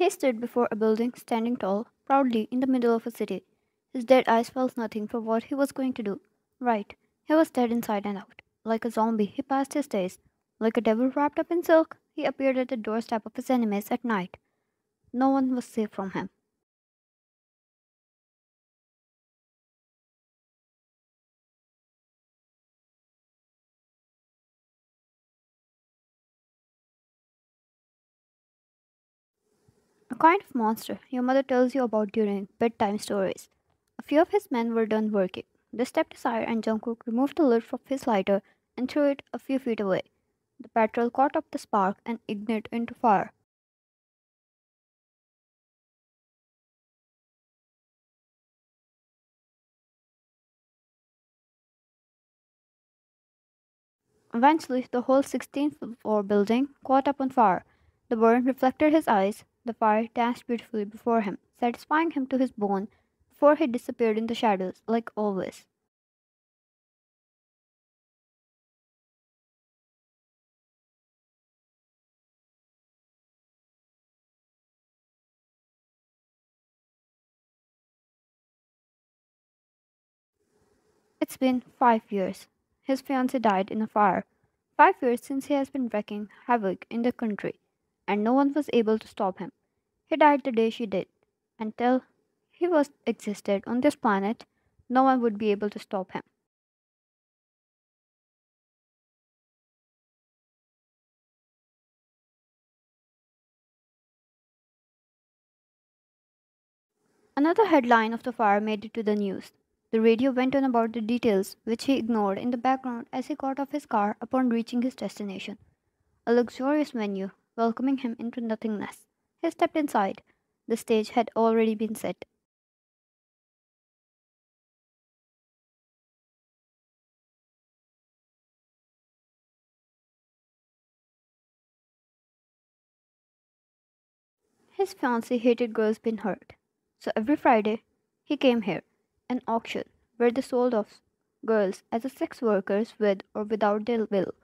He stood before a building, standing tall, proudly in the middle of a city. His dead eyes felt nothing for what he was going to do. Right, he was dead inside and out. Like a zombie, he passed his days. Like a devil wrapped up in silk, he appeared at the doorstep of his enemies at night. No one was safe from him. A kind of monster your mother tells you about during bedtime stories. A few of his men were done working. They stepped aside and Jungkook removed the lid from his lighter and threw it a few feet away. The petrol caught up the spark and ignited into fire. Eventually, the whole 16th floor building caught up on fire. The burn reflected his eyes. The fire danced beautifully before him, satisfying him to his bone before he disappeared in the shadows, like always. It's been 5 years. His fiance died in a fire. 5 years since he has been wreaking havoc in the country, and no one was able to stop him. He died the day she did. Until he was existed on this planet, no one would be able to stop him. Another headline of the fire made it to the news. The radio went on about the details, which he ignored in the background as he got off his car upon reaching his destination. A luxurious venue, welcoming him into nothingness. He stepped inside. The stage had already been set. His fiancée hated girls being hurt. So every Friday, he came here, an auction where they sold off girls as a sex workers with or without their will.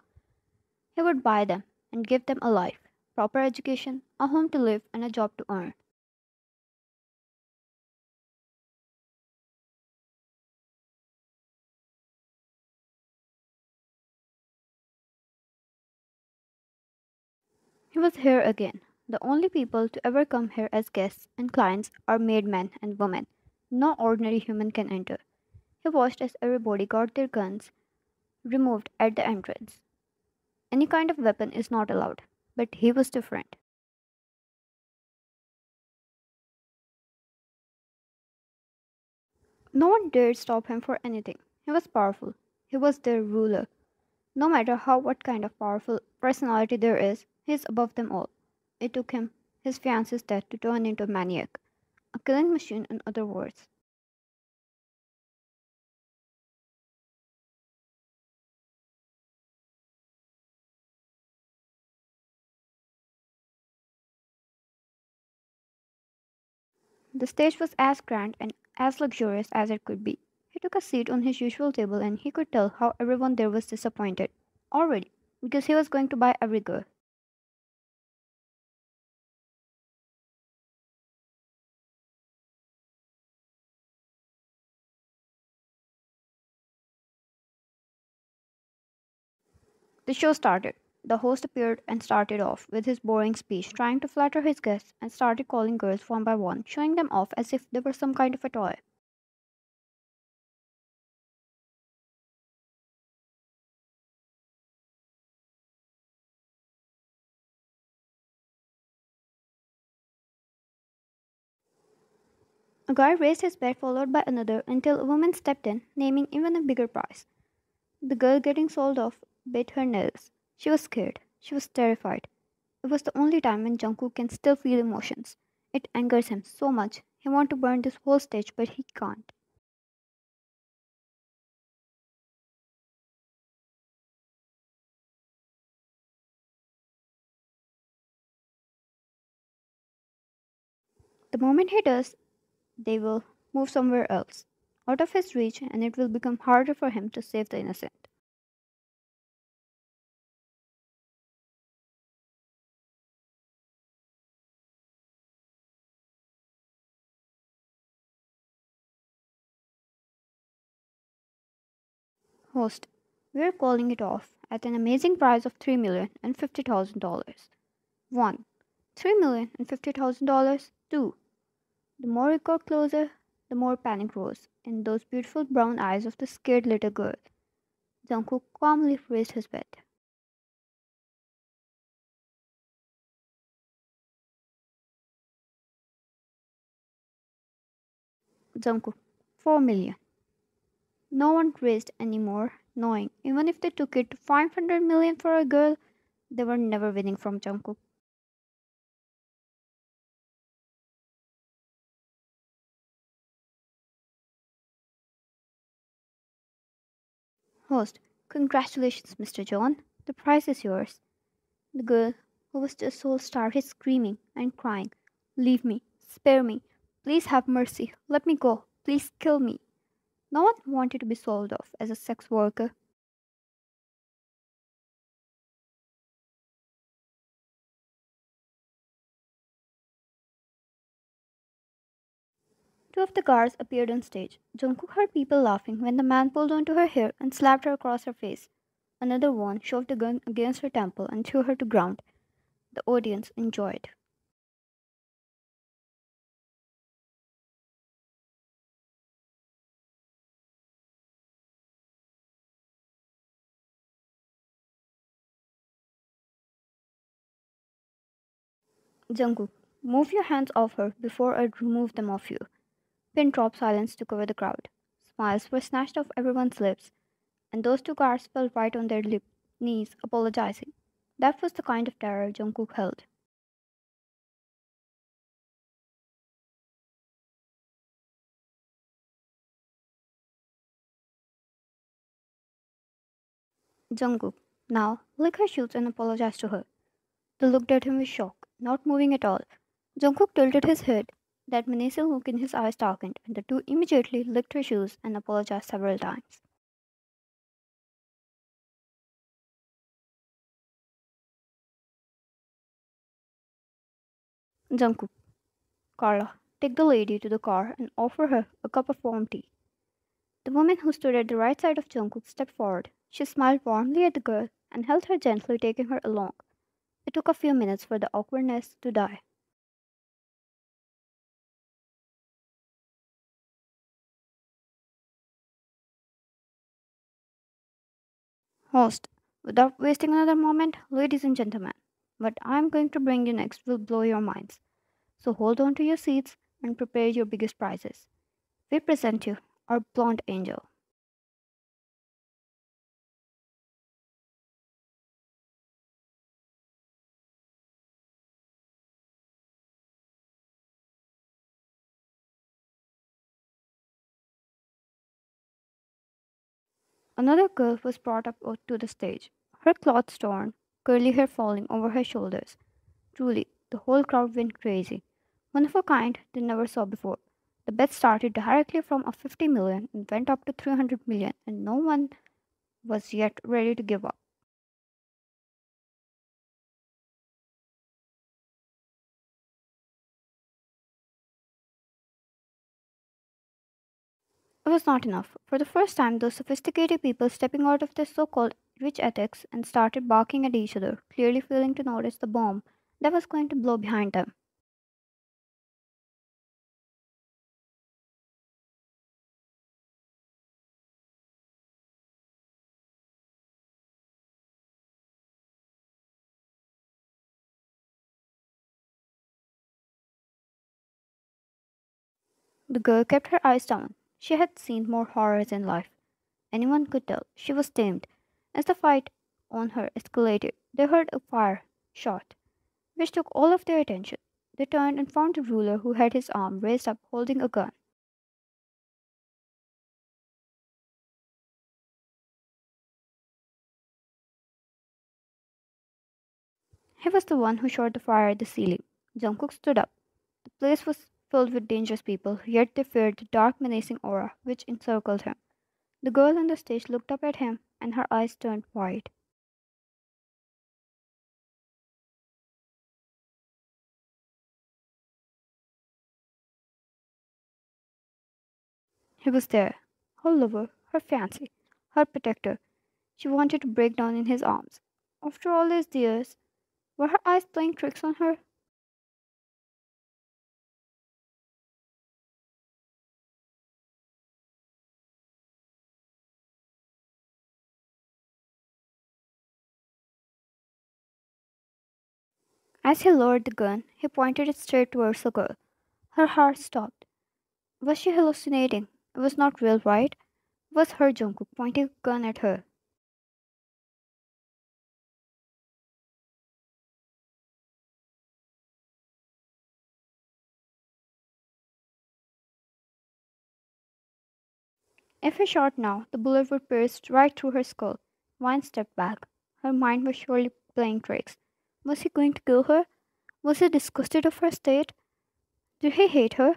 He would buy them and give them a life, proper education, a home to live, and a job to earn. He was here again. The only people to ever come here as guests and clients are made men and women. No ordinary human can enter. He watched as everybody got their guns removed at the entrance. Any kind of weapon is not allowed, but he was different. No one dared stop him for anything. He was powerful. He was their ruler. No matter what kind of powerful personality there is, he is above them all. It took him his fiance's death to turn into a maniac, a killing machine in other words. The stage was as grand and as luxurious as it could be. He took a seat on his usual table and he could tell how everyone there was disappointed already because he was going to buy every girl. The show started. The host appeared and started off with his boring speech, trying to flatter his guests, and started calling girls one by one, showing them off as if they were some kind of a toy. A guy raised his bet, followed by another, until a woman stepped in, naming even a bigger price. The girl getting sold off bit her nails. She was scared. She was terrified. It was the only time when Jungkook can still feel emotions. It angers him so much. He wants to burn this whole stage, but he can't. The moment he does, they will move somewhere else, out of his reach, and it will become harder for him to save the innocent. Host, we're calling it off at an amazing price of $3,050,000. 1. $3,050,000. 2. The more it got closer, the more panic rose in those beautiful brown eyes of the scared little girl. Jungkook calmly raised his bed. Jungkook, 4 million. No one raised any more, knowing even if they took it to 500 million for a girl, they were never winning from Jungkook. Host, congratulations, Mr. John. The prize is yours. The girl, who was just so started screaming and crying, leave me, spare me, please have mercy, let me go, please kill me. No one wanted to be sold off as a sex worker. Two of the guards appeared on stage. Jungkook heard people laughing when the man pulled onto her hair and slapped her across her face. Another one shoved a gun against her temple and threw her to ground. The audience enjoyed. Jungkook, move your hands off her before I remove them off you. Pin drop silence to cover the crowd. Smiles were snatched off everyone's lips, and those two guards fell right on their knees, apologizing. That was the kind of terror Jungkook held. Jungkook, now lick her shoes and apologize to her. They looked at him with shock, not moving at all. Jungkook tilted his head. That menacing look in his eyes darkened, and the two immediately licked her shoes and apologized several times. Jungkook, Carla, take the lady to the car and offer her a cup of warm tea. The woman who stood at the right side of Jungkook stepped forward. She smiled warmly at the girl and held her gently, taking her along. It took a few minutes for the awkwardness to die. Host, without wasting another moment, ladies and gentlemen, what I'm going to bring you next will blow your minds. So hold on to your seats and prepare your biggest prizes. We present you our blonde angel. Another girl was brought up to the stage, her clothes torn, curly hair falling over her shoulders. Truly, the whole crowd went crazy. One of a kind they never saw before. The bet started directly from a 50 million and went up to 300 million, and no one was yet ready to give up. It was not enough. For the first time, those sophisticated people stepping out of their so called rich ethics and started barking at each other, clearly failing to notice the bomb that was going to blow behind them. The girl kept her eyes down. She had seen more horrors in life. Anyone could tell she was tamed. As the fight on her escalated, they heard a fire shot, which took all of their attention. They turned and found the ruler who had his arm raised up holding a gun. He was the one who shot the fire at the ceiling. Jungkook stood up. The place was filled with dangerous people, yet they feared the dark, menacing aura which encircled him. The girl on the stage looked up at him, and her eyes turned wide. He was there, her lover, her fiance, her protector. She wanted to break down in his arms. After all these years, were her eyes playing tricks on her? As he lowered the gun, he pointed it straight towards the girl. Her heart stopped. Was she hallucinating? It was not real, right? It was her Jungkook pointing a gun at her. If he shot now, the bullet would pierce right through her skull. Vine stepped back. Her mind was surely playing tricks. Was he going to kill her? Was he disgusted of her state? Did he hate her?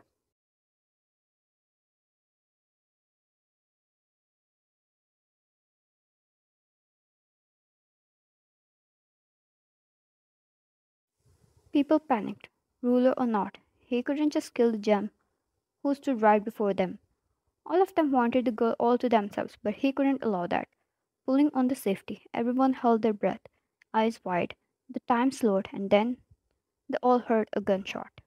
People panicked. Ruler or not, he couldn't just kill the gem who stood right before them. All of them wanted the girl all to themselves, but he couldn't allow that. Pulling on the safety, everyone held their breath, eyes wide. The time slowed, and then they all heard a gunshot.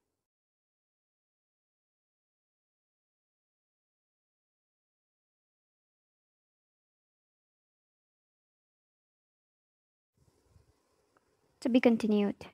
To be continued.